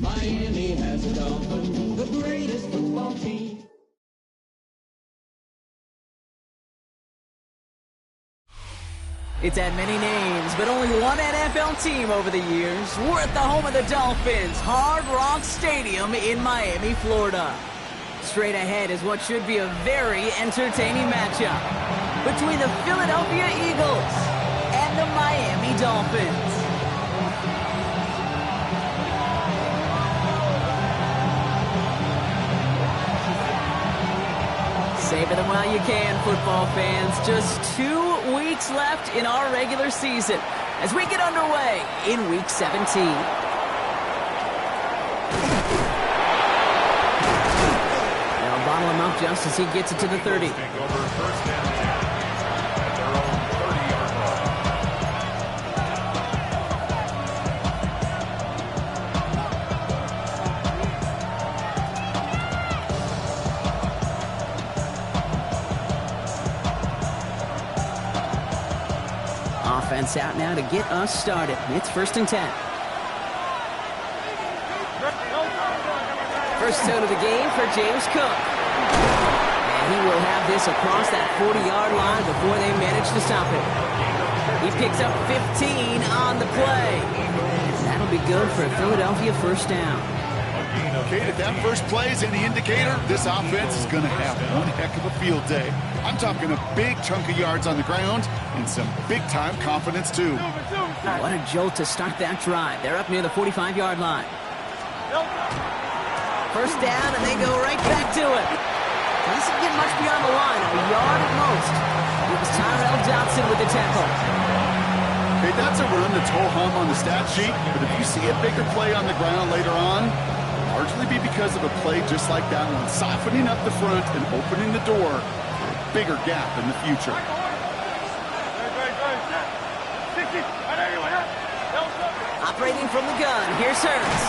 Miami has a Dolphin, the greatest football team. It's had many names, but only one NFL team over the years. We're at the home of the Dolphins, Hard Rock Stadium in Miami, Florida. Straight ahead is what should be a very entertaining matchup between the Philadelphia Eagles and the Miami Dolphins. Savor them while you can, football fans. Just 2 weeks left in our regular season as we get underway in Week 17. They'll bottle him up just as he gets it to the 30. Offense out now to get us started. It's 1st and 10. First toe to the game for James Cook. And he will have this across that 40-yard line before they manage to stop it. He picks up 15 on the play. That'll be good for a Philadelphia first down. Okay, if that first play is any indicator, this offense is going to have one heck of a field day. I'm talking a big chunk of yards on the ground and some big-time confidence, too. What a jolt to start that drive. They're up near the 45-yard line. First down, and they go right back to it. Doesn't get much beyond the line, a yard at most. It was Tyrell Dodson with the tackle. Hey, that's a run that's ho-hum on the stat sheet, but if you see a bigger play on the ground later on, largely be because of a play just like that one, softening up the front and opening the door for a bigger gap in the future. Operating from the gun, here's Hurts.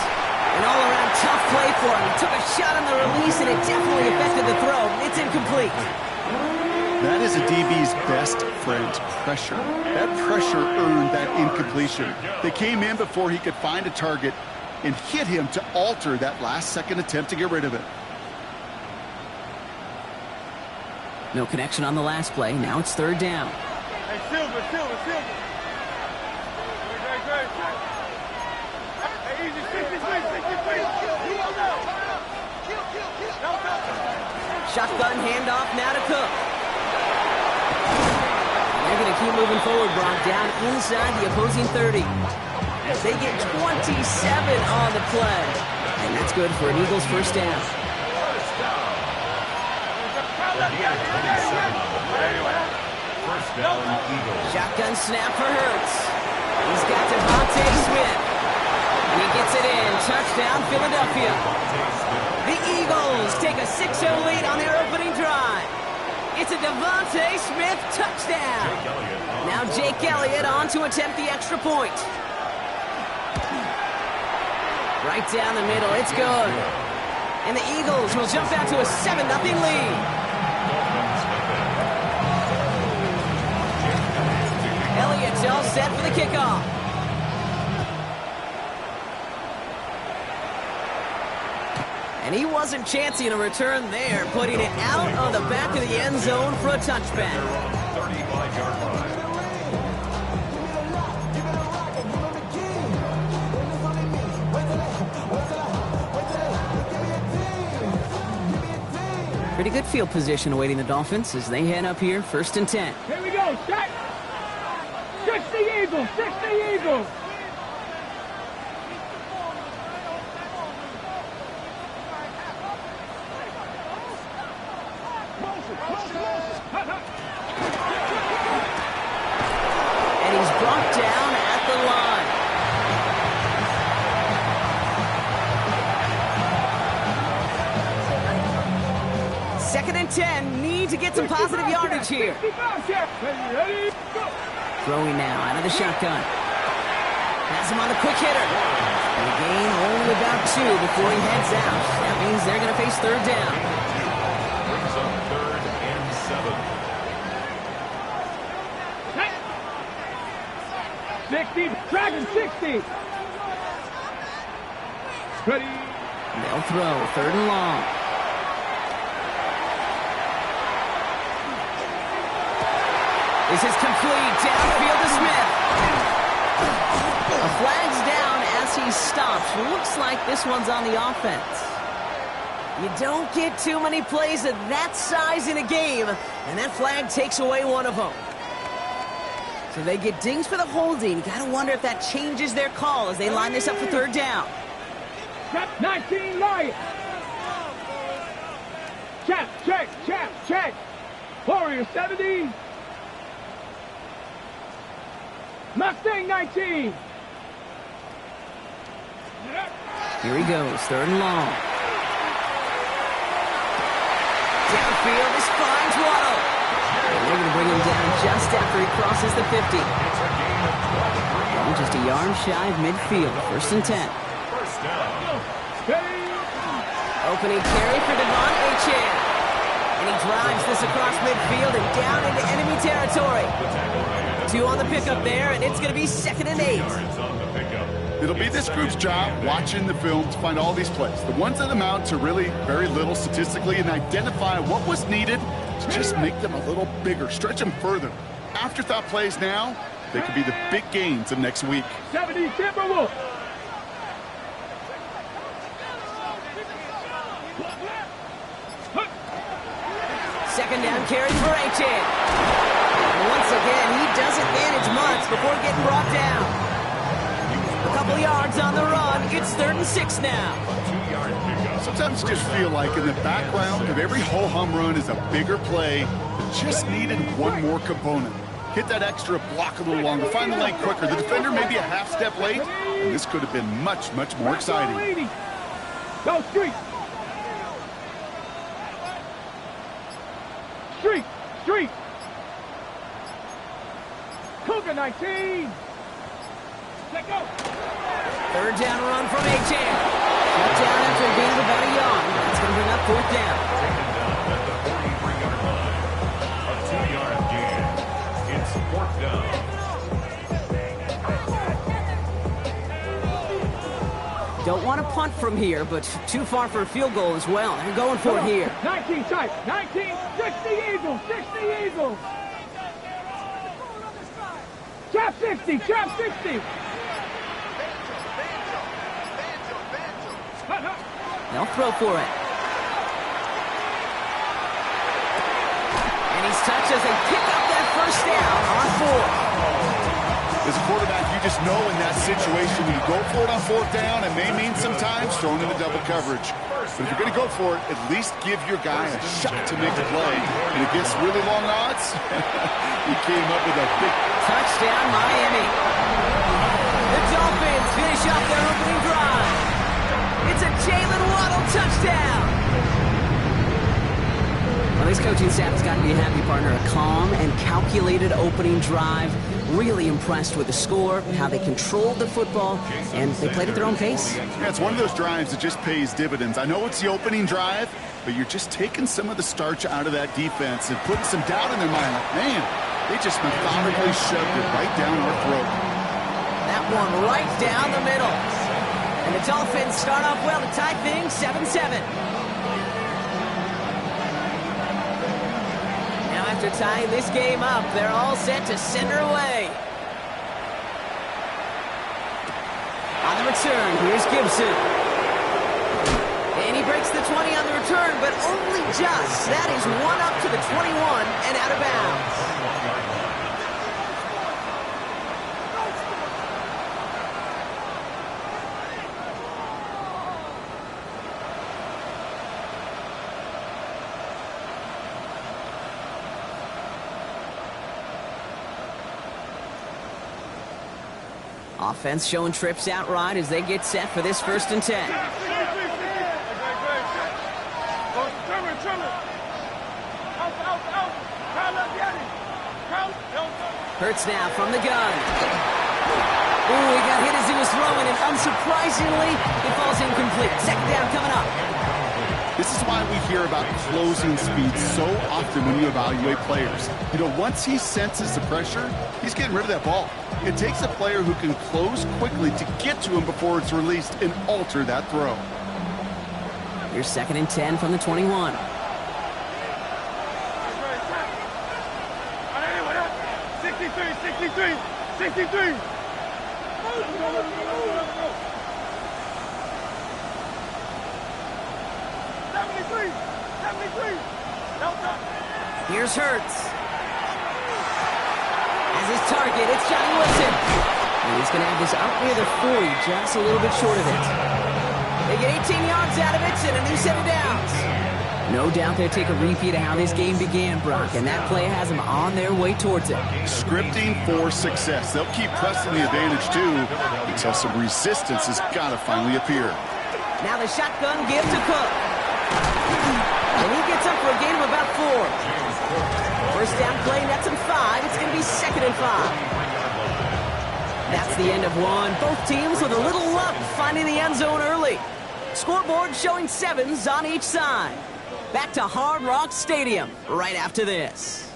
An all-around tough play for him. He took a shot on the release, and it definitely affected the throw. It's incomplete. That is a DB's best friend, pressure. That pressure earned that incompletion. They came in before he could find a target and hit him to alter that last-second attempt to get rid of it. No connection on the last play. Now it's 3rd down. Hey, Silver. Hey, easy, 63. Shotgun handoff now to Cook. They're going to keep moving forward, Brock, down inside the opposing 30. As they get 27 on the play. And that's good for an Eagles first down. Shotgun snap for Hurts. He's got Devontae Smith. And he gets it in. Touchdown, Philadelphia. The Eagles take a 6-0 lead on their opening drive. It's a Devontae Smith touchdown. Now Jake Elliott on to attempt the extra point. Right down the middle, it's good. And the Eagles will jump out to a 7-0 lead. Elliott's all set for the kickoff. And he wasn't chancing a return there, putting it out on the back of the end zone for a touchback. 35-yard line. Pretty good field position awaiting the Dolphins as they head up here, 1st and 10. Here we go, set. 60 Eagles. And he's brought down at the line. 2nd and 10. Need to get some positive yardage here. Throwing now out of the shotgun. Has him on the quick hitter. And a gain only about 2 before he heads out. That means they're going to face 3rd down. Brings up 3rd and 7. 60, Dragon 60. Ready. They'll throw 3rd and long. This is complete. Downfield to Smith. A flag's down as he stops. Looks like this one's on the offense. You don't get too many plays of that size in a game, and that flag takes away one of them. So they get dings for the holding. You got to wonder if that changes their call as they line this up for 3rd down. 19 Lions. Check. Warrior 70. Mustang 19. Here he goes, 3rd and long. Downfield, this finds Waddle. And they're going to bring him down just after he crosses the 50. Just a yard shy of midfield, 1st and 10. First down. Opening carry for Devon Achane. And he drives this across midfield and down into enemy territory. 2 on the pickup there, and it's going to be 2nd and 8. Yards on the pickup. It'll be this group's job watching the film to find all these plays. The ones that amount to really very little statistically and identify what was needed to just make them a little bigger, stretch them further. Afterthought plays now, they could be the big gains of next week. 70 Timberwolves. Second down carry for Achane. And once again, he doesn't manage much before getting brought down. A couple yards on the run. It's 3rd and 6 now. 2-yard pickup. Sometimes you just feel like in the background of every ho-hum run is a bigger play that just needed one more component. Hit that extra block a little longer, find the lane quicker. The defender may be a half step late, and this could have been much, much more exciting. Go Street. Cougar 19. Let go. 3rd down run from Achane. Shut down after a gain of about a yard. That's going to bring up 4th down. Taken down at the 43-yard line. A 2-yard gain. It's 4th down. Don't want to punt from here, but too far for a field goal as well. They're going for it here. 19 type. 19. 60 Eagles. 60 Eagles. Trap 60. Trap 60. They'll throw for it. And he's touched as they pick up that 1st down on 4. As a quarterback, you just know in that situation when you go for it on 4th down, it may mean sometimes throwing into double coverage. But if you're going to go for it, at least give your guy a shot to make a play. And against really long odds, he came up with a big touchdown, Miami. The Dolphins finish off their opening drive. It's a Jalen Waddle touchdown. Well, this coaching staff has got to be a happy partner. A calm and calculated opening drive. Really impressed with the score, how they controlled the football, and they played at their own pace. Yeah, it's one of those drives that just pays dividends. I know it's the opening drive, but you're just taking some of the starch out of that defense and putting some doubt in their mind. Like, man, they just methodically shoved it right down our throat. That one right down the middle. And the Dolphins start off well to tie things 7-7. Now after tying this game up, they're all set to send her away. On the return, here's Gibson. And he breaks the 20 on the return, but only just. That is one up to the 21 and out of bounds. Offense showing trips outright as they get set for this 1st and 10. Hurts now from the gun. Ooh, he got hit as he was throwing, and unsurprisingly, it falls incomplete. Second down coming up. This is why we hear about closing speed so often when you evaluate players. You know, once he senses the pressure, he's getting rid of that ball. It takes a player who can close quickly to get to him before it's released and alter that throw. Here's 2nd and 10 from the 21. 63. Here's Hurts. As his target, it's Johnny Wilson. And he's going to have this out near the 40, just a little bit short of it. They get 18 yards out of it and a new set of downs. No doubt they'll take a repeat of how this game began, Brock, and that play has them on their way towards it. Scripting for success. They'll keep pressing the advantage, too, until some resistance has got to finally appear. Now the shotgun give to Cook. And he gets up for a gain of about 4. First down play, nets him 5. It's going to be 2nd and 5. That's the end of one. Both teams with a little luck finding the end zone early. Scoreboard showing 7s on each side. Back to Hard Rock Stadium right after this.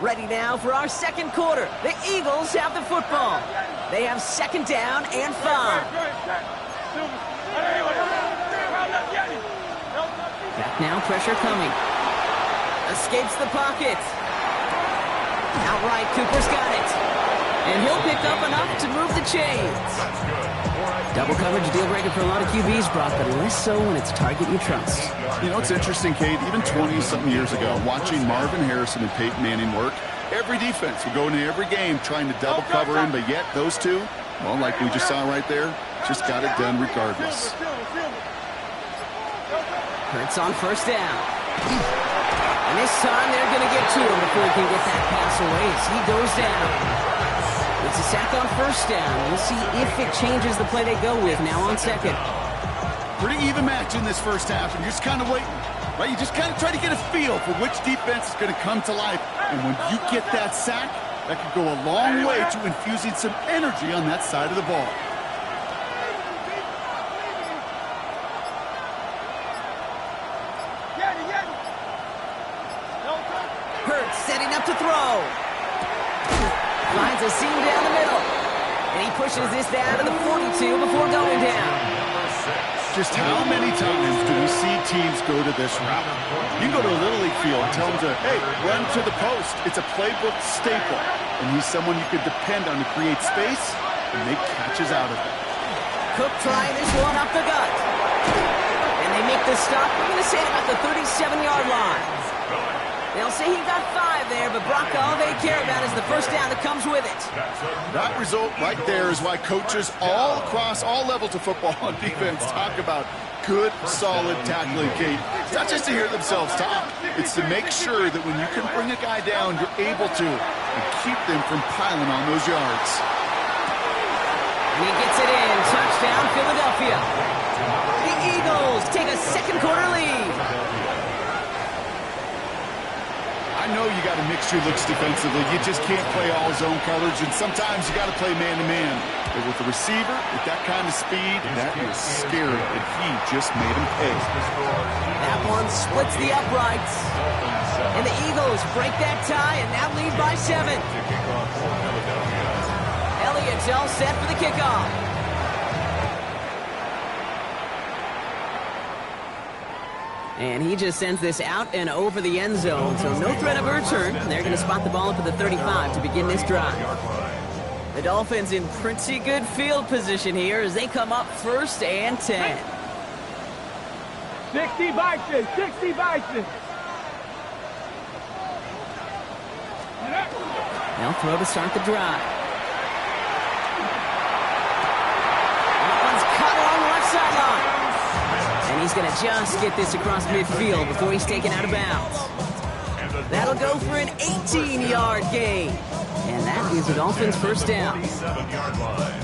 Ready now for our second quarter. The Eagles have the football. They have 2nd down and 5. Back now, pressure coming. Escapes the pocket. Outright, Cooper's got it. And he'll pick up enough to move the chains. Double coverage deal breaker for a lot of QBs, Brock, but less so when it's a target you trust. You know, it's interesting, Kate, even 20-something years ago, watching Marvin Harrison and Peyton Manning work, every defense would go into every game trying to double cover him, but yet those two, well, like we just saw right there, just got it done regardless. Hurts on first down. And this time they're going to get to him before he can get that pass away as he goes down. It's a sack on first down. We'll see if it changes the play they go with now on 2nd. Pretty even match in this first half, and you're just kind of waiting, right? You just kind of try to get a feel for which defense is going to come to life. And when you get that sack, that could go a long way to infusing some energy on that side of the ball. Hurts setting up to throw. Finds a seam down the middle. And he pushes this down to the 42 before going down. Just how many times do we see teams go to this route? You can go to a Little League field and tell them to, hey, run to the post. It's a playbook staple. And he's someone you can depend on to create space and make catches out of it. Cook trying this one up the gut. And they make the stop. We're going to say about the 37-yard line. They'll say he got 5 there, but Brock, all they care about is the first down that comes with it. That result right there is why coaches all across all levels of football and defense talk about good, solid tackling, Kate. It's not just to hear themselves talk. It's to make sure that when you can bring a guy down, you're able to and keep them from piling on those yards. And he gets it in. Touchdown, Philadelphia. The Eagles take a second quarter lead. I know you got to mix your looks defensively. You just can't play all zone coverage, and sometimes you got to play man-to-man. But with the receiver, with that kind of speed, that is scary, and he just made him pay. That one splits the uprights. And the Eagles break that tie and now lead by 7. Elliott's all set for the kickoff. And he just sends this out and over the end zone, so no threat of a return. They're going to spot the ball up at the 35 to begin this drive. The Dolphins in pretty good field position here as they come up 1st and 10. 60 Bison, 60 Bison. They'll throw to start the drive. That one's caught along the left sideline. And he's going to just get this across midfield before he's taken out of bounds. That'll go for an 18-yard gain. And that is the Dolphins' first down. 37-yard line.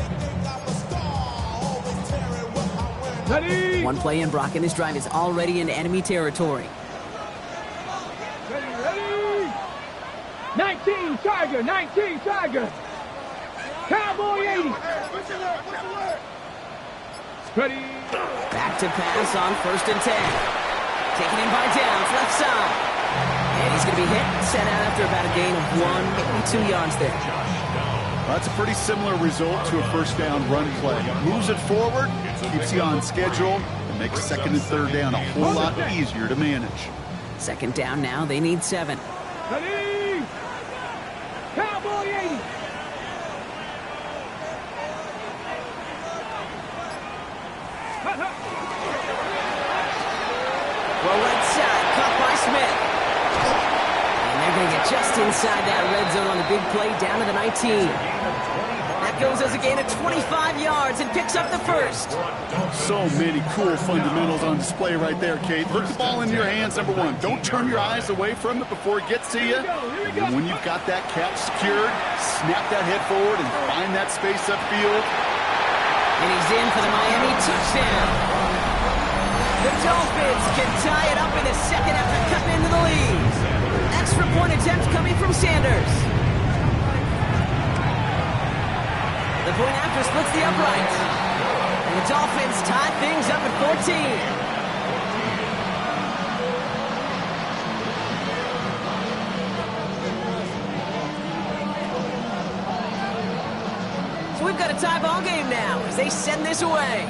Ready. One play in, Brock, and this drive is already into enemy territory. Ready. 19 Tiger, 19 Tiger. Cowboy 80. Ready. Back to pass on 1st and 10. Taken in by Downs, left side. And he's going to be hit and sent out after about a gain of 1, maybe 2 yards there. That's a pretty similar result to a first down run play. Moves it forward, keeps you on schedule, and makes 2nd and 3rd down a whole lot easier to manage. 2nd down now, they need 7. Ready. Cowboy 80. Well, right side, caught by Smith. And they're going to get just inside that red zone on the big play, down to the 19. That goes as a gain of 25 yards and picks up the first. So many cool fundamentals on display right there, Kate. Put the ball in your hands, number one. Don't turn your eyes away from it before it gets to you. And when you've got that catch secured, snap that head forward and find that space upfield. And he's in for the Miami touchdown. The Dolphins can tie it up in a second after cutting into the lead. Extra point attempt coming from Sanders. The point after splits the uprights. And the Dolphins tie things up at 14. So we've got a tie ball game now as they send this away.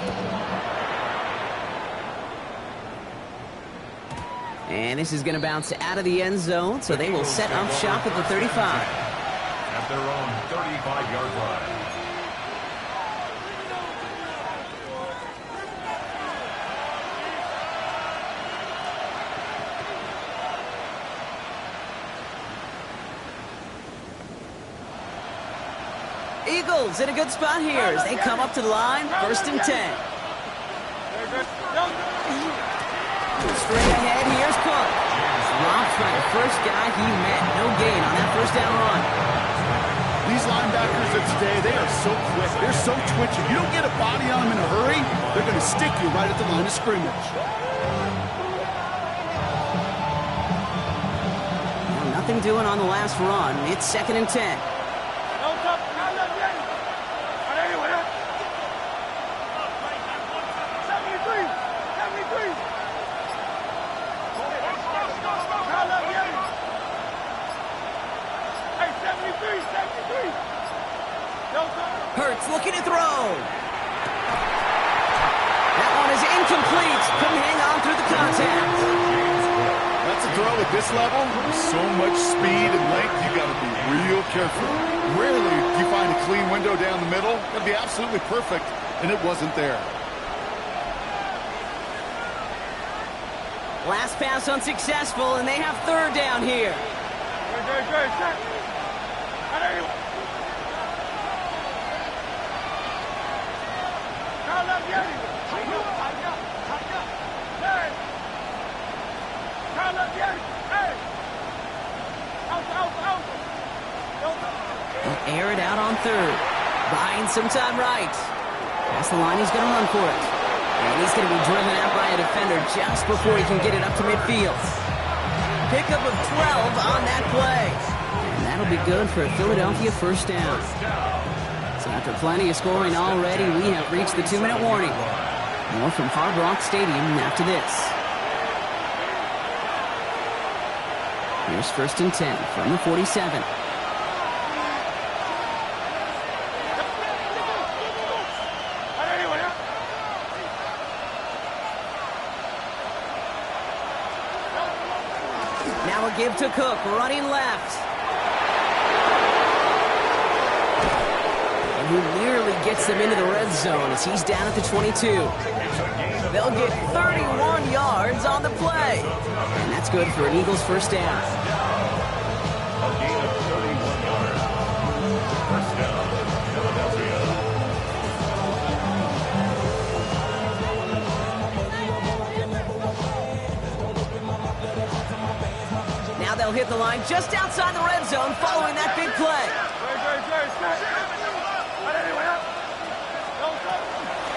And this is going to bounce out of the end zone, so they will set up shop at the 35. At their own 35-yard line. Eagles in a good spot here as they come up to the line, 1st and 10. Straight ahead, here's Cook. Drops by the first guy he met. No gain on that first down run. These linebackers of today, they are so quick. They're so twitchy. You don't get a body on them in a hurry, they're going to stick you right at the line of scrimmage. Well, nothing doing on the last run. It's 2nd and 10. Hurts looking to throw. That one is incomplete. Couldn't hang on through the contact. That's a throw at this level. So much speed and length, you got to be real careful. Rarely do you find a clean window down the middle. That'd be absolutely perfect, and it wasn't there. Last pass unsuccessful, and they have 3rd down here. They'll air it out on 3rd. Buying some time right. Past the line, he's going to run for it. And he's going to be driven out by a defender just before he can get it up to midfield. Pickup of 12 on that play. And that'll be good for a Philadelphia first down. So after plenty of scoring already, we have reached the 2-minute warning. More from Hard Rock Stadium after this. Here's 1st and 10 from the 47. Now a give to Cook, running left. and who nearly gets them into the red zone as he's down at the 22. They'll get 31 yards on the play, and that's good for an Eagles first down. A gain of 31 yards. First down, Philadelphia. Now they'll hit the line just outside the red zone following that big play.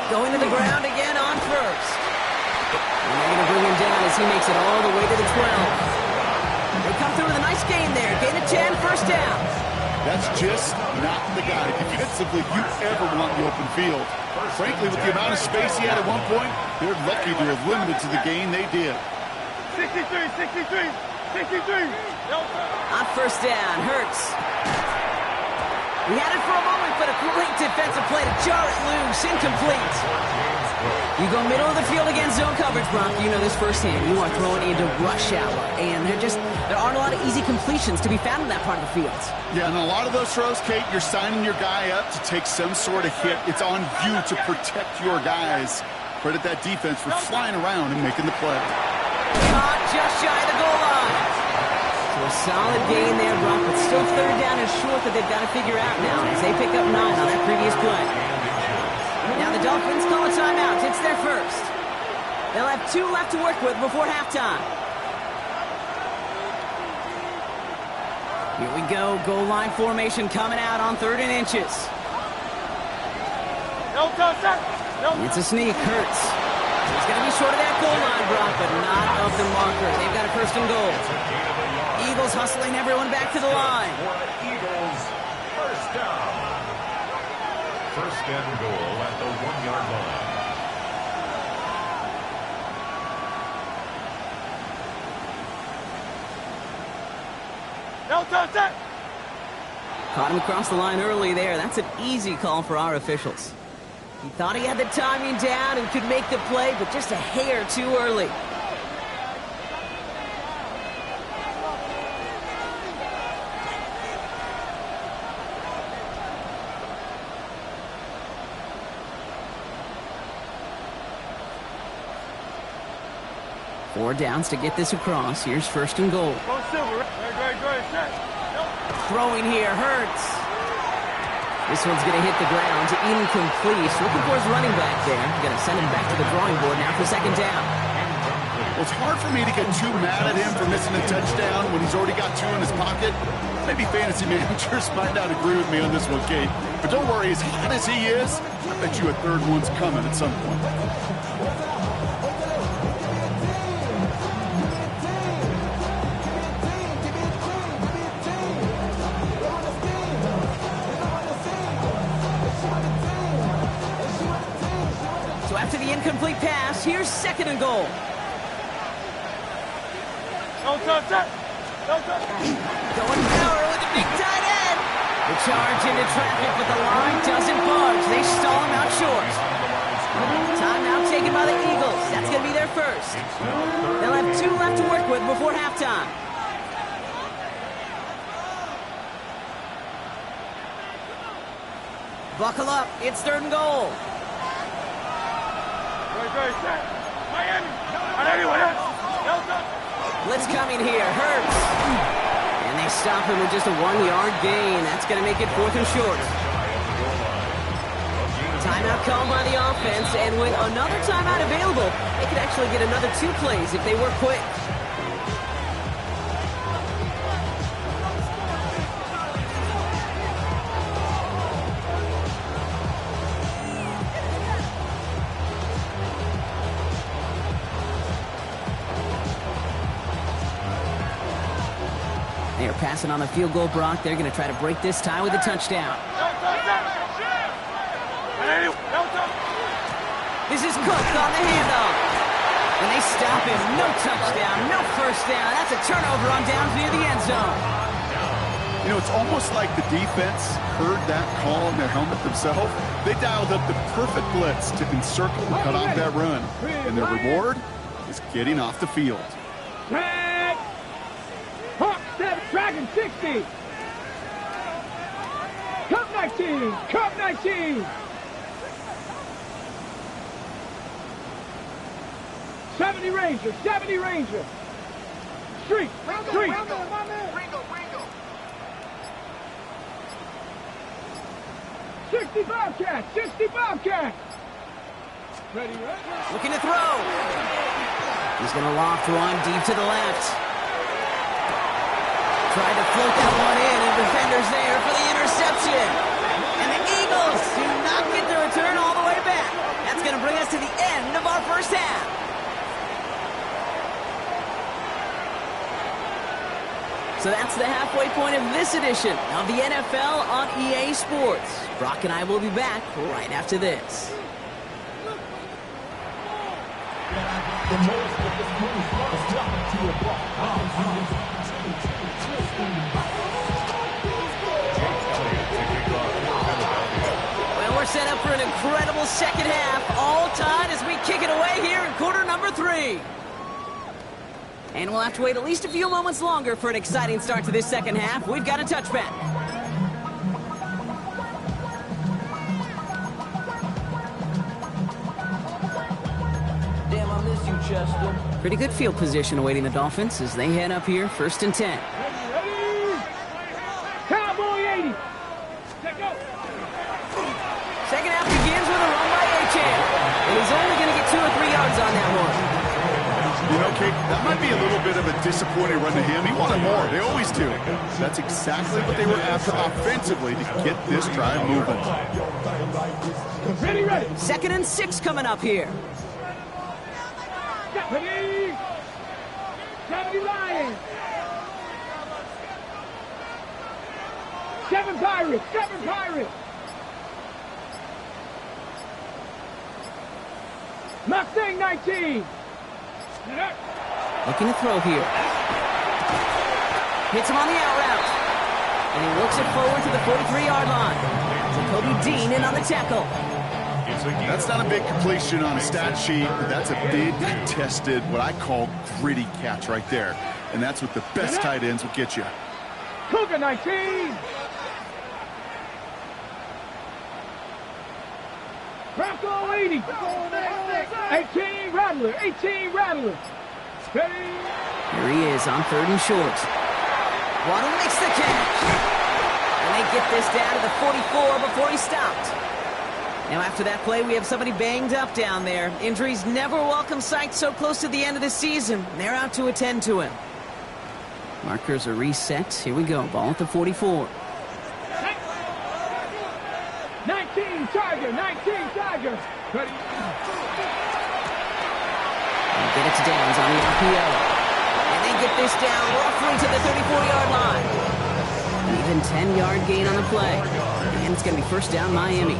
Going to the ground again on first. And they're going to bring him down as he makes it all the way to the 12. They come through with a nice gain there. Gain of 10, first down. That's just not the guy defensively you ever want in the open field. Frankly, with the amount of space he had at one point, they're lucky to have limited to the gain they did. 63. On first down, Hurts. He had it for a moment, but a great defensive play to jar it loose. Incomplete. You go middle of the field against zone coverage, Brock. You know this firsthand. You are throwing into rush hour, and there aren't a lot of easy completions to be found in that part of the field. Yeah, and a lot of those throws, Kate, you're signing your guy up to take some sort of hit. It's on you to protect your guys. Credit that defense for flying around and making the play. Caught just shy of the goal line. So a solid gain there, Brock, but still third down is short that they've got to figure out now as they pick up 9 on that previous play. Now the Dolphins call a timeout. It's their first. They'll have 2 left to work with before halftime. Here we go. Goal line formation coming out on 3rd and inches. It's a sneak. Hurts. He's going to be short of that goal line, Brock, but not of the marker. They've got a first and goal. Eagles hustling everyone back to the line. Eagles, first down. First and goal at the 1-yard line. Caught him across the line early there. That's an easy call for our officials. He thought he had the timing down and could make the play, but just a hair too early. Four downs to get this across. Here's first and goal. Throwing here, Hurts. This one's going to hit the ground. Incomplete. Looking for his running back there. Going to send him back to the drawing board now for second down. Well, it's hard for me to get too mad at him for missing a touchdown when he's already got 2 in his pocket. Maybe fantasy managers might not agree with me on this one, Kate. But don't worry, as hot as he is, I bet you a third one's coming at some point. After the incomplete pass, here's second and goal. Going power with the big tight end. The charge into traffic, but the line doesn't budge. They stall him out short. Timeout taken by the Eagles. That's going to be their first. They'll have 2 left to work with before halftime. Buckle up. It's third and goal. Blitz coming here. Hurts. And they stop him with just a 1-yard gain. That's going to make it 4th and short. Timeout called by the offense, and with another timeout available, they could actually get another 2 plays if they work quick. They are passing on the field goal, Brock. They're going to try to break this tie with a touchdown. This is Cook on the handoff. And they stop him. No touchdown, no first down. That's a turnover on downs near the end zone. You know, it's almost like the defense heard that call in their helmet themselves. They dialed up the perfect blitz to encircle and cut off that run. And their reward is getting off the field. Track! Hawk, step, track and 60! Come 19. Come 19. 70 Ranger. 70 Ranger. Street. Street. 60 Bobcat. 60 Bobcat. Ready, right? Looking to throw. He's going to loft one deep to the left. Tried to float that one in, and defender's there for the interception. And the Eagles do not get the return all the way back. That's going to bring us to the end of our first half. So that's the halfway point of this edition of the NFL on EA Sports. Brock and I will be back right after this. Well, we're set up for an incredible second half, all tied as we kick it away here in quarter number 3. And we'll have to wait at least a few moments longer for an exciting start to this second half. We've got a touchback. Damn, I miss you, Chester. Pretty good field position awaiting the Dolphins as they head up here, 1st and 10. Ready. Cowboy 80. Take go. Second half begins with a run by Achane. And he's only going to get 2 or 3 yards on that one. You know, Kate, that might be a little bit of a disappointing run to him. He wanted more. They always do. That's exactly what they were after offensively to get this drive moving. Ready, ready. 2nd and 6 coming up here. Ready. 70 Lions. 7 Pirates. 7 Pirates. Mustang 19. Looking to throw here. Hits him on the out route. And he looks it forward to the 43-yard line. Jacoby Dean in on the tackle. That's not a big completion on a stat sheet, but that's a big contested, what I call gritty catch right there. And that's what the best tight ends will get you. Cougar 19. Bronco 80. 18 Rattler. 18 Rattler. Ready. Here he is on 3rd and short. Waddle makes the catch. And they get this down to the 44 before he stopped. Now after that play, we have somebody banged up down there. Injuries never welcome sight so close to the end of the season. They're out to attend to him. Markers are reset. Here we go. Ball at the 44. 19 Tiger. 19 Tiger. Ready. And get it to Downs on the RPO. And they get this down roughly to the 34-yard line. An even 10-yard gain on the play. And it's going to be 1st down Miami.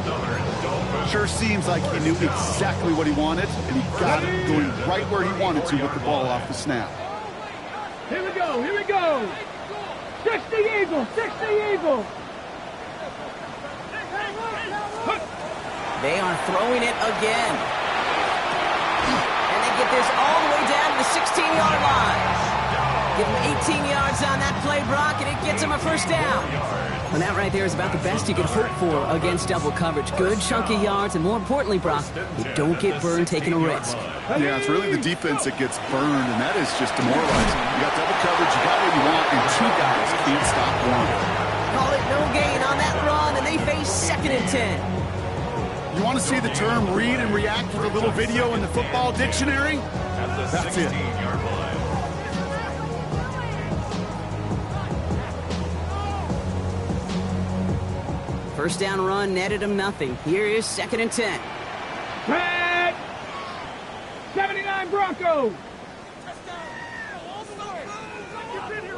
Sure seems like he knew exactly what he wanted, and he got it going right where he wanted to with the ball off the snap. Here we go. Here we go. 60 Eagles. 60 Eagles. They are throwing it again. And they get this all the way down to the 16-yard line. Give them 18 yards on that play, Brock, and it gets them a 1st down. And that right there is about the best you can hope for against double coverage. Good chunky yards, and more importantly, Brock, you don't get burned taking a risk. Yeah, it's really the defense that gets burned, and that is just demoralizing. You got double coverage, you got what you want, and 2 guys can't stop one. Call it no gain on that run, and they face 2nd and 10. You want to see the term read and react with a little video in the football dictionary? That's it. First down run netted him nothing. Here is 2nd and 10. Red. 79 Broncos.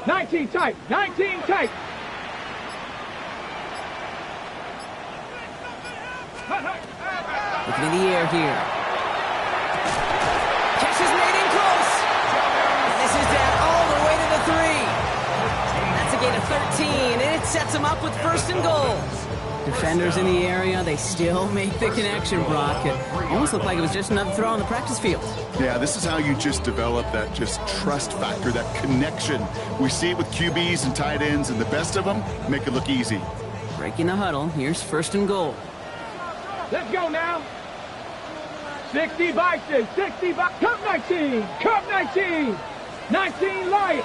19 tight. 19 tight. Looking in the air here. Catch is made in close. This is down all the way to the 3. That's a gain of 13, and it sets him up with 1st and goal. Defenders in the area, they still make the connection, Brock. It almost looked like it was just another throw on the practice field. Yeah, this is how you just develop that just trust factor, that connection. We see it with QBs and tight ends, and the best of them make it look easy. Breaking the huddle. Here's 1st and goal. Let's go now. 60 Bison, 60 by Cup 19, Cup 19, 19 Lions.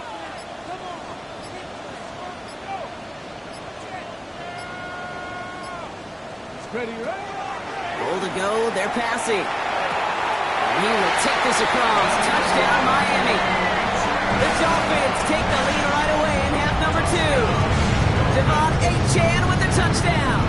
Ready, ready. Goal to go. They're passing. And he will take this across. Touchdown, Miami. The Dolphins take the lead right away in half number 2. Devon Achane with the touchdown.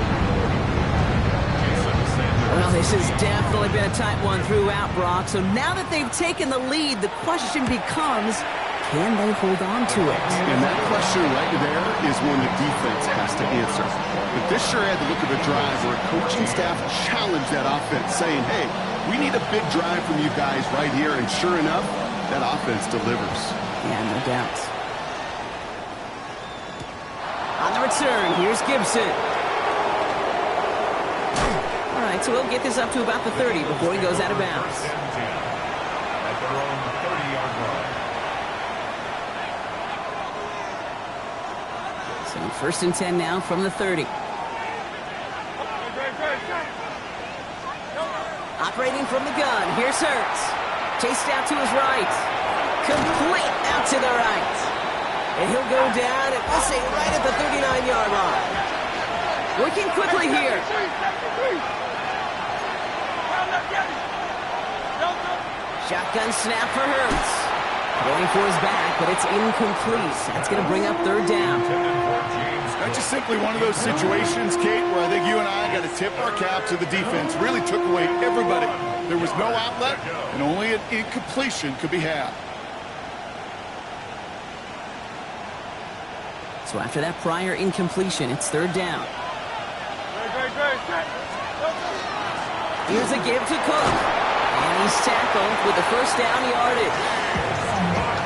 Well, this has definitely been a tight one throughout, Brock. So now that they've taken the lead, the question becomes, can they hold on to it? And that question right there is one the defense has to answer. But this sure had the look of a drive where a coaching staff challenged that offense, saying, hey, we need a big drive from you guys right here. And sure enough, that offense delivers. Yeah, no doubt. On the return, here's Gibson. All right, so we'll get this up to about the 30 before he goes out of bounds. At their own 30-yard line. So 1st and 10 now from the 30. Operating from the gun, here's Hurts. Chased out to his right. Complete out to the right. And he'll go down, and we'll say right at the 39-yard line. Working quickly here. Shotgun snap for Hurts. Going for his back, but it's incomplete. That's going to bring up 3rd down. That's just simply one of those situations, Kate, where I think you and I got to tip our cap to the defense. Really took away everybody. There was no outlet, and only an incompletion could be had. So after that prior incompletion, it's 3rd down. Here's a give to Cook. And he's tackled with the 1st down yardage.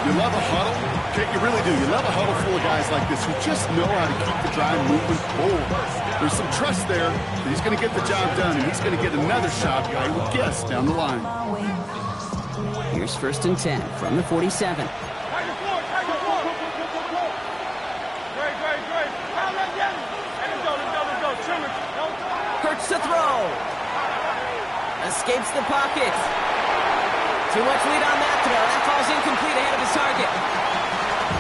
You love a huddle. Kate, you really do. You love a huddle full of guys like this who just know how to keep the drive moving forward. There's some trust there that he's going to get the job done, and he's going to get another shot, I would guess, down the line. Here's 1st and 10 from the 47. Hurts to throw. Escapes the pocket. Too much lead on that throw. That falls incomplete ahead of his target.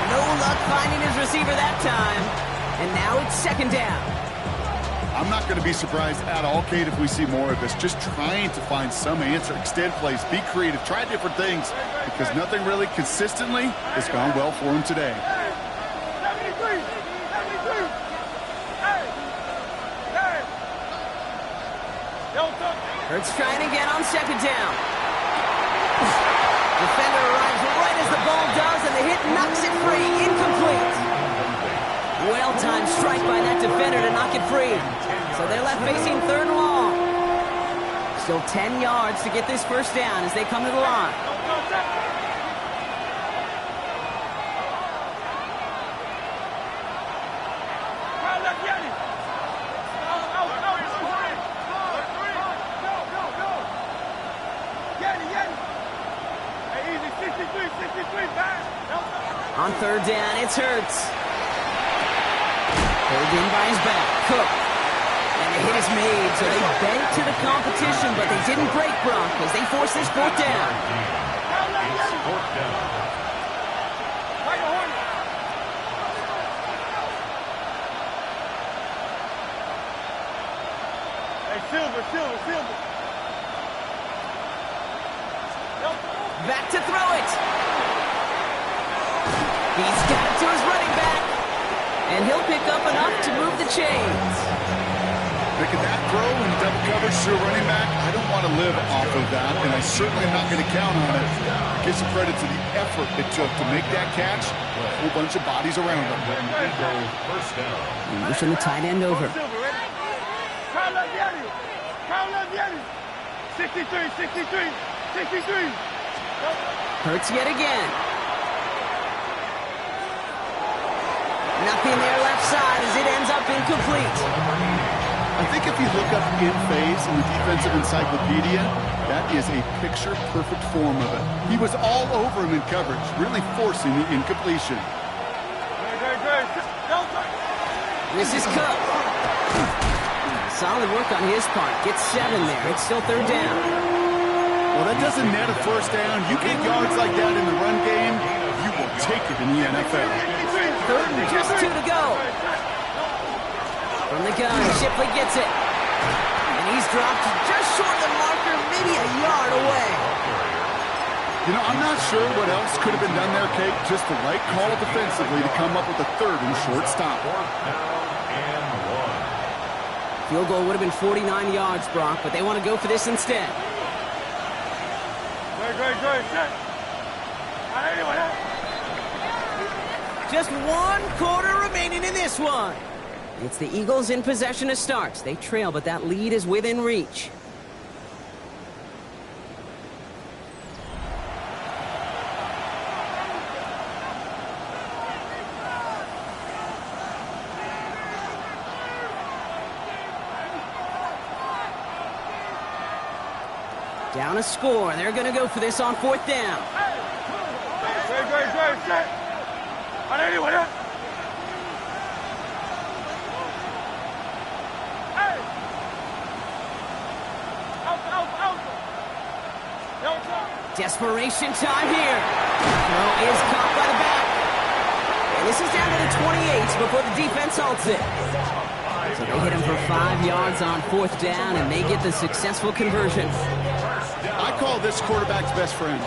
No luck finding his receiver that time. And now it's 2nd down. I'm not going to be surprised at all, Kate, if we see more of this. Just trying to find some answer, extend plays, be creative, try different things, because nothing really consistently has gone well for him today. Hurts trying again on 2nd down. Defender arrives right as the ball does, and the hit knocks it free. Incomplete. Well-timed strike by that defender to knock it free. So they're left facing 3rd and long. Still 10 yards to get this 1st down as they come to the line. On 3rd down, it's Hurts. Pulled in by his back. Cook. And the hit is made, so they bent to the competition, but they didn't break, Brock, as they force this 4th down. It's 4th down. Hey, Silver. Back to throw it. He's got it to his running back. And he'll pick up enough to move the chains. Making that throw in double coverage to a running back, I don't want to live off of that, and I certainly am not going to count on it. Give some credit to the effort it took to make that catch. A whole bunch of bodies around him. 1st down. Motion the tight end over. 63. Hurts yet again. Nothing there left side as it ends up incomplete. I think if you look up in phase in the defensive encyclopedia, that is a picture-perfect form of it. He was all over him in coverage, really forcing the incompletion. This is Cook. Solid work on his part. Gets 7 there. It's still third down. Well, that doesn't net a first down. You get yards like that in the run game, you will take it in the NFL. Third and just 2 to go. From the gun, Shipley gets it. And he's dropped just short of the marker, maybe a yard away. You know, I'm not sure what else could have been done there, Kate. Just the right call defensively to come up with a third and short stop. Field goal would have been 49 yards, Brock, but they want to go for this instead. Just 1 quarter remaining in this one. It's the Eagles in possession to start. They trail, but that lead is within reach. Down a score. They're going to go for this on 4th down. Desperation time here. Throw is caught by the back. And this is down to the 28 before the defense halts it. So they hit him for 5 yards on 4th down, and they get the successful conversion. I call this quarterback's best friend.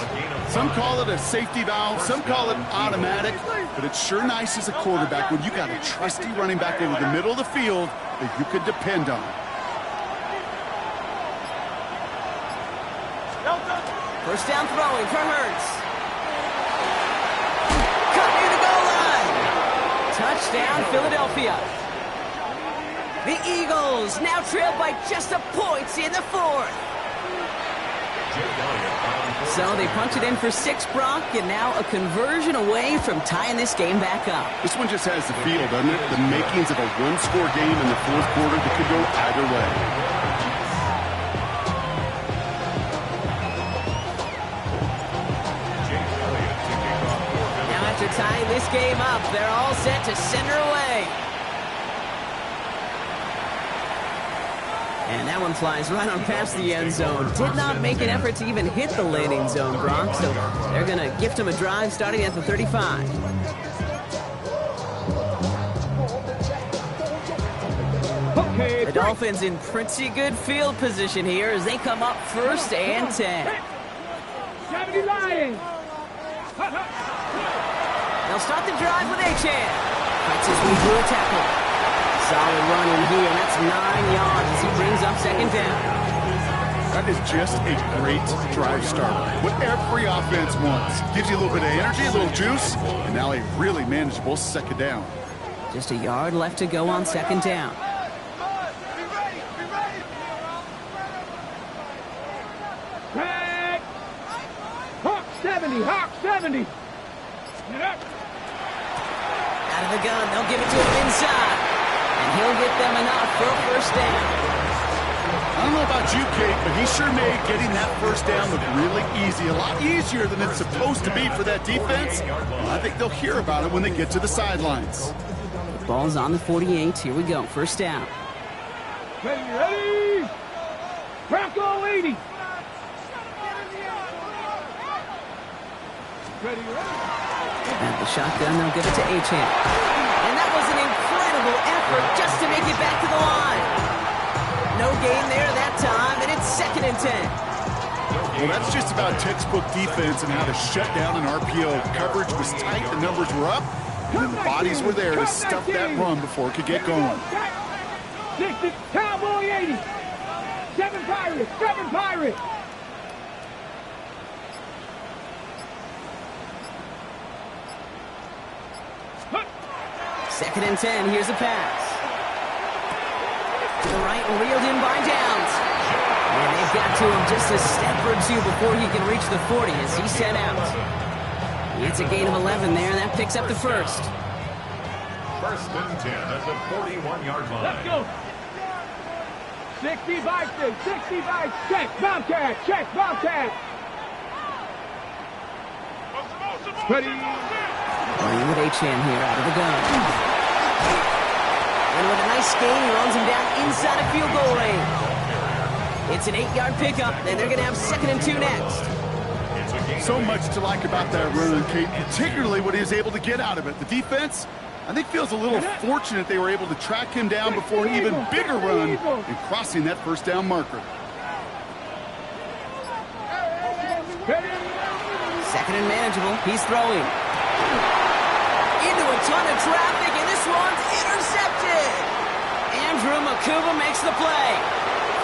Some call it a safety valve, some call it automatic, but it's sure nice as a quarterback when you got a trusty running back over the middle of the field that you could depend on. First down throwing for Hurts. Cut near the goal line. Touchdown, Philadelphia. The Eagles now trail by just a point in the 4th. So they punch it in for 6, Brock, and now a conversion away from tying this game back up. This one just has the feel, doesn't it? The makings of a one-score game in the 4th quarter that could go either way. After tying this game up, they're all set to send her away. And that one flies right on past the end zone. Did not make an effort to even hit the landing zone, Brock, so they're going to gift him a drive starting at the 35. The Dolphins in pretty good field position here as they come up 1st and 10. 70 Lions. They'll start the drive with Achane. Fights his way through a tackle. Solid run in here, and that's 9 yards as he brings up 2nd down. That is just a great drive starter. What every offense wants. Gives you a little bit of energy, a little juice, and now a really manageable 2nd down. Just a yard left to go on 2nd down. Hawk 70, Hawk 70. Out of the gun, they'll give it to him inside. And he'll get them enough for a 1st down. I don't know about you, Kate, but he sure made getting that 1st down look really easy. A lot easier than it's supposed to be for that defense. I think they'll hear about it when they get to the sidelines. The ball's on the 48. Here we go. 1st down. Ready? Bronco 80. Ready? At the shotgun, they'll give it to Achane. And that was an incredible effort just to make it back to the line. No gain there that time, and it's 2nd and 10. Well, that's just about textbook defense and how to shut down an RPO. Coverage was tight, the numbers were up, and then the bodies were there to stuff that run before it could get going. 60, Cowboy 80. 7 Pirates, 7 Pirates. Second and 10, here's a pass. To the right, reeled in by Downs. And they've got to him just a step or 2 before he can reach the 40 as he's sent out. It's a gain of 11 there, and that picks up the 1st. 1st and 10 at the 41-yard line. Let's go. 60 by 6, 60 by check, Bobcat, check, Bobcat. Ready? Playing with Achane here out of the gun. And with a nice gain, he runs him down inside a field goal It's an 8-yard pickup, and they're going to have 2nd and 2 next. So much to like about that run, Kate, particularly what he was able to get out of it. The defense, I think, feels a little fortunate they were able to track him down before an even bigger run and crossing that first down marker. 2nd and manageable. He's throwing. Into a ton of traffic, and this one's intercepted. Andrew Makuba makes the play.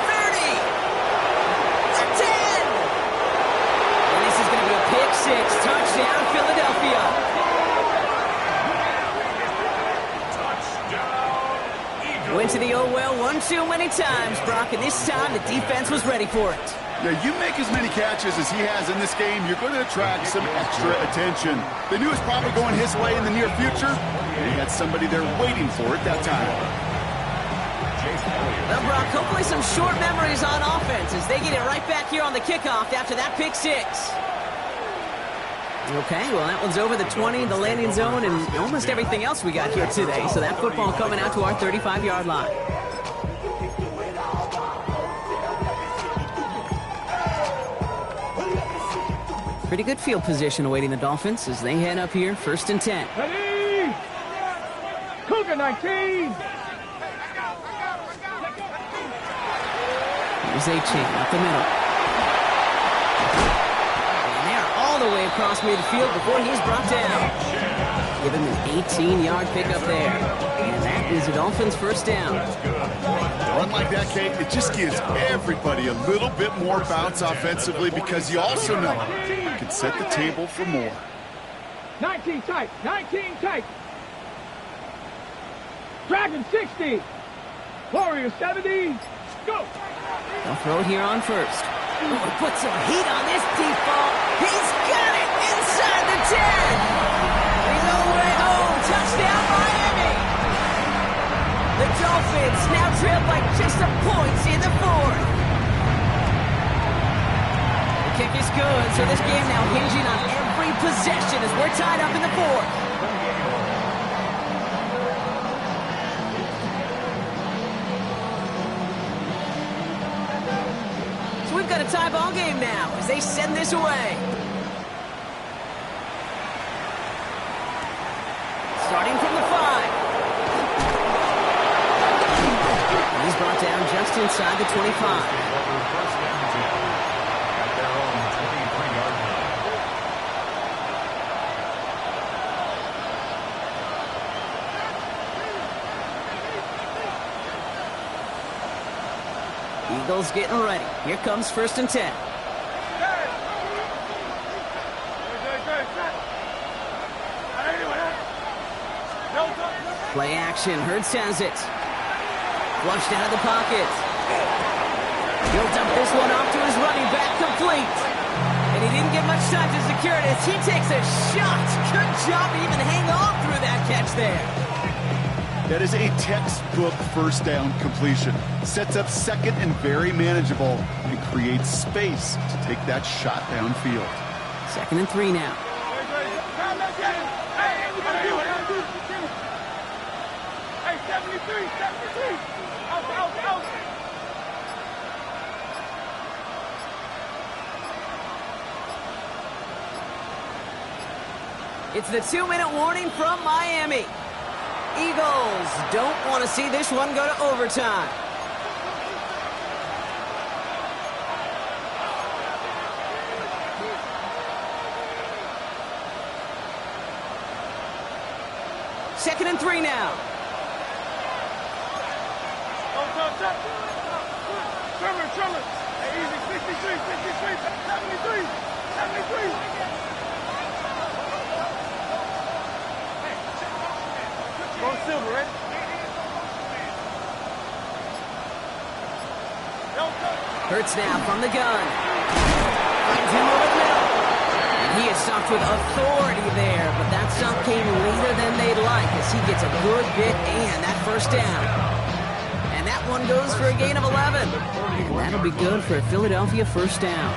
30. The 10. And this is going to be a pick 6. Touchdown, Philadelphia. Went to the oh well one too many times, Brock, and this time the defense was ready for it. Yeah, you make as many catches as he has in this game, you're going to attract some extra attention. They knew it was probably going his way in the near future, and he had somebody there waiting for it that time. Well, Brock, hopefully some short memories on offense as they get it right back here on the kickoff after that pick 6. Okay, well, that one's over the 20, the landing zone, and almost everything else we got here today. So that football coming out to our 35-yard line. Pretty good field position awaiting the Dolphins as they head up here, 1st and 10. Ready? Cougar 19. Here's A-Chain up the middle. And they're all the way across midfield before he's brought down. Give him an 18-yard pickup there. And that is the Dolphins' 1st down. Run like that, Kate, it just gives everybody a little bit more bounce offensively because you also know you can set the table for more. 19 tight. 19 tight. Dragon 60. Warrior 70. Go. They'll throw it here on 1st. Oh, put some heat on this deep ball. He's got it inside the 10. He's all the way home. Touchdown, Miami. The Dolphins now trail by just a point in the 4th. The kick is good, so this game now hinging on every possession as we're tied up in the 4th. So we've got a tie ball game now as they send this away. Starting from the 5. He's brought down just inside the 25. Eagles getting ready. Here comes 1st and 10. Play action. Hurts has it. Flushed out of the pocket. He'll dump this one off to his running back, complete. And he didn't get much time to secure it as he takes a shot. Good job to even hang on through that catch there. That is a textbook 1st down completion. Sets up 2nd and very manageable and creates space to take that shot downfield. 2nd and 3 now. Hey, 73. Out. It's the 2-minute warning from Miami. Eagles don't want to see this one go to overtime. Second and 3 now. Tremor. Hey, easy. 63. 73. Go Silver, right? Hurts now from the gun. Finds him over the middle. And he is stopped with authority there, but that stop came later than they'd like as he gets a good bit and that 1st down. And that one goes for a gain of 11. And that'll be good for a Philadelphia 1st down.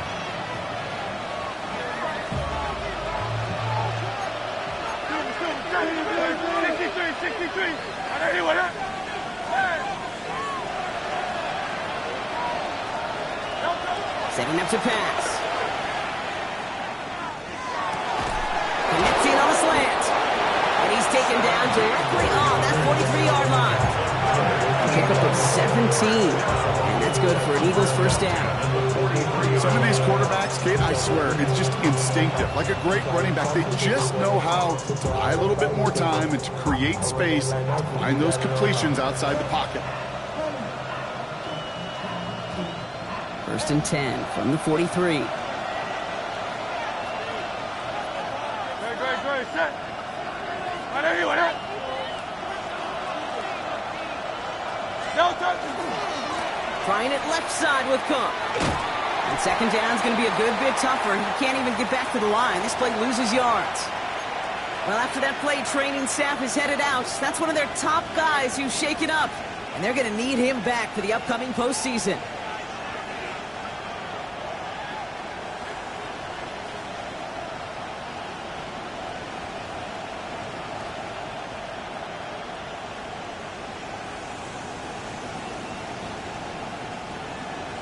Setting up to pass. Connecting on the slant. And he's taken down directly on that 43-yard line. Pickup of 17. And that's good for an Eagles first down. Some of these quarterbacks, Kate, I swear, it's just instinctive. Like a great running back, they just know how to buy a little bit more time and to create space to find those completions outside the pocket. 1st and 10 from the 43. Great, set. Right anyway, no touches. Trying it left side with Cook. And 2nd down is going to be a good bit tougher. He can't even get back to the line. This play loses yards. Well, after that play, training staff is headed out. That's one of their top guys who's shaken up. And they're going to need him back for the upcoming postseason.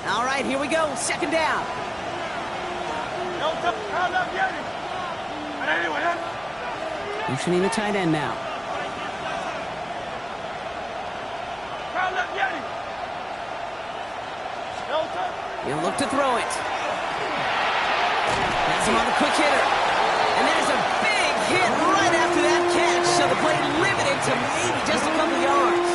All right, here we go. 2nd down. Motioning the tight end now. He'll look to throw it. That's him on the quick hitter. And there's a big hit right after that catch. So the play limited to maybe just a couple yards.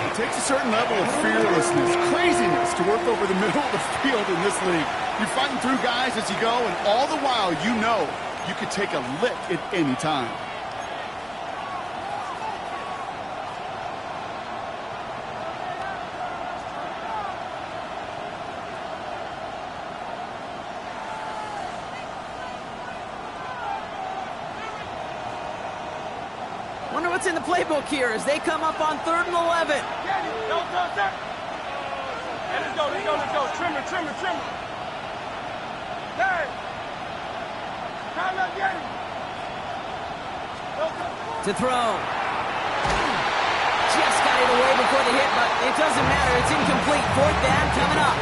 It takes a certain level of fearlessness, craziness to work over the middle of the field in this league. You're fighting through guys as you go, and all the while you know you could take a lick at any time. Wonder what's in the playbook here as they come up on 3rd and 11. Let's go. Trimmer. Hey! To throw. Just got it away before the hit, but it doesn't matter. It's incomplete. 4th down coming up.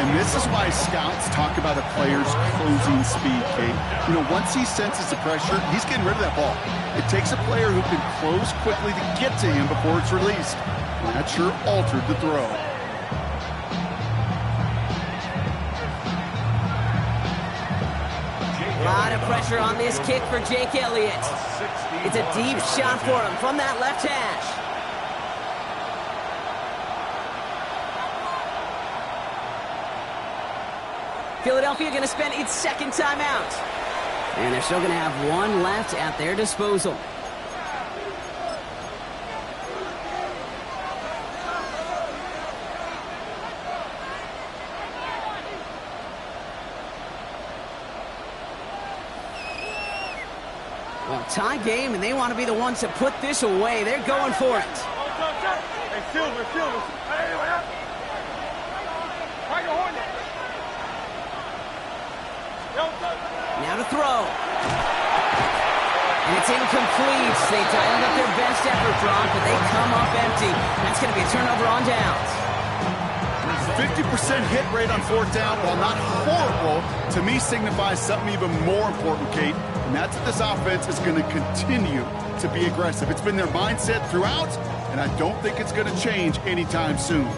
And this is why scouts talk about a player's closing speed, Kate. You know, once he senses the pressure, he's getting rid of that ball. It takes a player who can close quickly to get to him before it's released. And that sure altered the throw. A lot of pressure on this kick for Jake Elliott. It's a deep shot for him from that left hash. Philadelphia going to spend its 2nd timeout. And they're still going to have one left at their disposal. Well, tie game, and they want to be the ones to put this away. They're going for it. Hey, Silver. Now to throw. And it's incomplete. They dialed up their best effort drop, but they come up empty. That's going to be a turnover on downs. 50% hit rate on 4th down, while not horrible, to me signifies something even more important, Kate. And that's that this offense is going to continue to be aggressive. It's been their mindset throughout, and I don't think it's going to change anytime soon.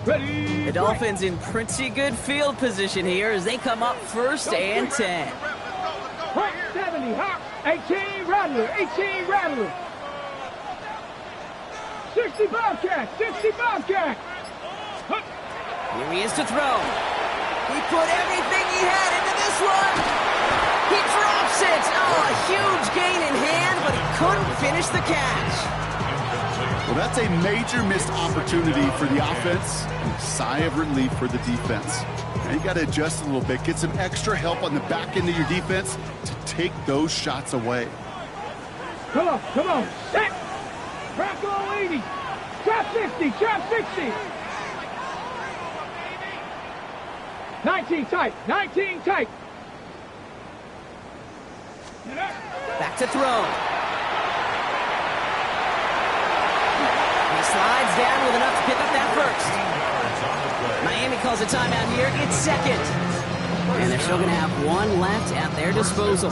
Ready? The Dolphins in pretty good field position here as they come up 1st and 10. 70, 18 Rattler. 60 Bobcat. Here he is to throw. He put everything he had into this one. He drops it. Oh, a huge gain in hand, but he couldn't finish the catch. Well, that's a major missed opportunity for the offense and a sigh of relief for the defense. Now you got to adjust a little bit, get some extra help on the back end of your defense to take those shots away. Come on. Set. Bronco 80. Trap 60. 19 tight. Back to throw. He slides down with enough to pick up that first. Miami calls a timeout here. It's second. And they're still going to have one left at their disposal.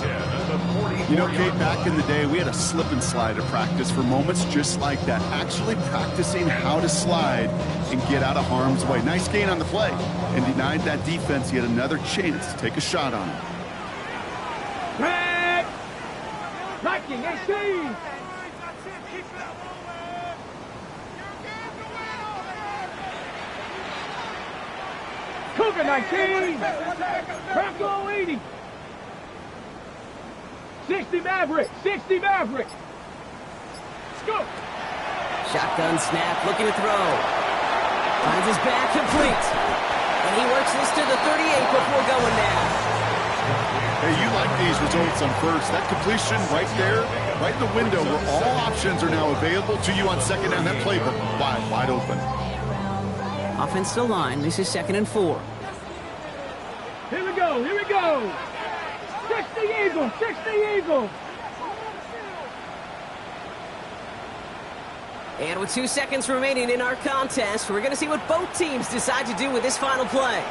You know, Kate, back in the day, we had a slip and slide at practice for moments just like that. Actually practicing how to slide and get out of harm's way. Nice gain on the play. And denied that defense yet another chance to take a shot on him. Red! Viking 18! Cougar 19! Bronco 80! 60 Maverick! 60 Maverick! Scoop! Shotgun snap, looking to throw. Finds his back complete. And he works this to the 38 before going down. Hey, you like these results on first. That completion right there, right in the window where all options are now available to you on second down. That playbook wide open. Offense still line. This is 2nd and 4. Here we go, here we go! 60 Eagles, 60 Eagles! And with 2 seconds remaining in our contest, we're going to see what both teams decide to do with this final play.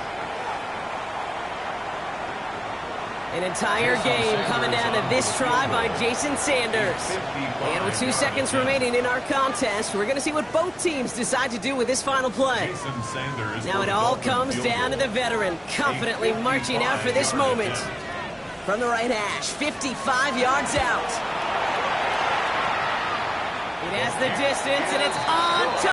An entire game coming down to this try by Jason Sanders. And with 2 seconds remaining in our contest, we're going to see what both teams decide to do with this final play. Now it all comes down to the veteran, confidently marching out for this moment. From the right hash, 55 yards out. It has the distance, and it's on